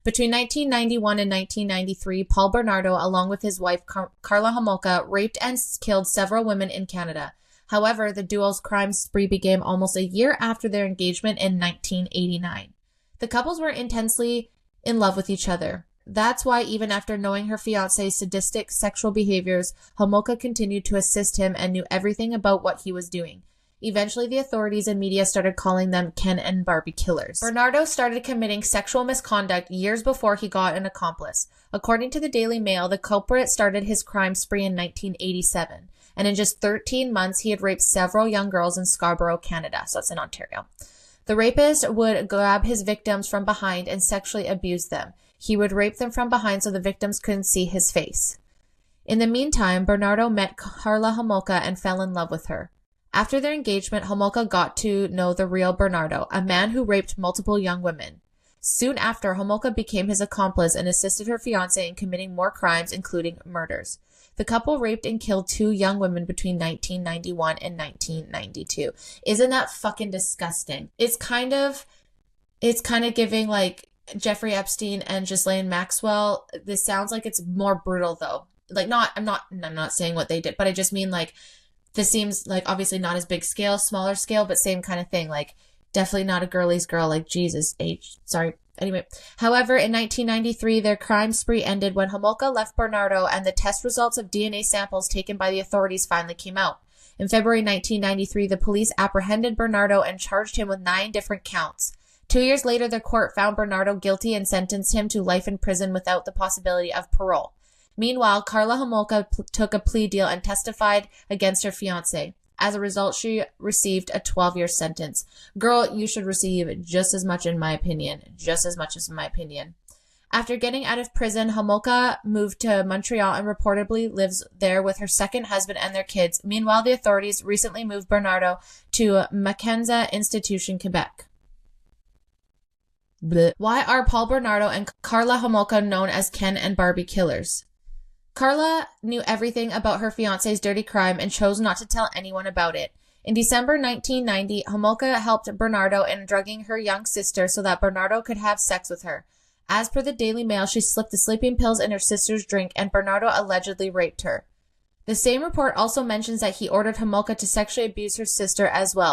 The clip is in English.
Between 1991 and 1993, Paul Bernardo, along with his wife Karla Homolka, raped and killed several women in Canada. However, the duo's crime spree began almost a year after their engagement in 1989. The couples were intensely in love with each other. That's why even after knowing her fiancé's sadistic sexual behaviors, Homolka continued to assist him and knew everything about what he was doing. Eventually, the authorities and media started calling them Ken and Barbie killers. Bernardo started committing sexual misconduct years before he got an accomplice. According to the Daily Mail, the culprit started his crime spree in 1987. And in just 13 months, he had raped several young girls in Scarborough, Canada. So that's in Ontario. The rapist would grab his victims from behind and sexually abuse them. He would rape them from behind so the victims couldn't see his face. In the meantime, Bernardo met Karla Homolka and fell in love with her. After their engagement, Homolka got to know the real Bernardo, a man who raped multiple young women. Soon after, Homolka became his accomplice and assisted her fiancé in committing more crimes, including murders. The couple raped and killed 2 young women between 1991 and 1992. Isn't that fucking disgusting? It's kind of giving like Jeffrey Epstein and Ghislaine Maxwell. This sounds like it's more brutal though. Like I'm not saying what they did, but I just mean like this seems like obviously not as big scale, smaller scale, but same kind of thing. Like definitely not a girly's girl, like Jesus age. Sorry. Anyway, however, in 1993, their crime spree ended when Homolka left Bernardo and the test results of DNA samples taken by the authorities finally came out. In February 1993, the police apprehended Bernardo and charged him with 9 different counts. 2 years later, the court found Bernardo guilty and sentenced him to life in prison without the possibility of parole. Meanwhile, Karla Homolka took a plea deal and testified against her fiancé. As a result, she received a 12-year sentence. Girl, you should receive just as much in my opinion. Just as much as in my opinion. After getting out of prison, Homolka moved to Montreal and reportedly lives there with her second husband and their kids. Meanwhile, the authorities recently moved Bernardo to Mackenzie Institution, Quebec. Blech. Why are Paul Bernardo and Karla Homolka known as Ken and Barbie killers? Karla knew everything about her fiancé's dirty crime and chose not to tell anyone about it. In December 1990, Homolka helped Bernardo in drugging her young sister so that Bernardo could have sex with her. As per the Daily Mail, she slipped the sleeping pills in her sister's drink and Bernardo allegedly raped her. The same report also mentions that he ordered Homolka to sexually abuse her sister as well.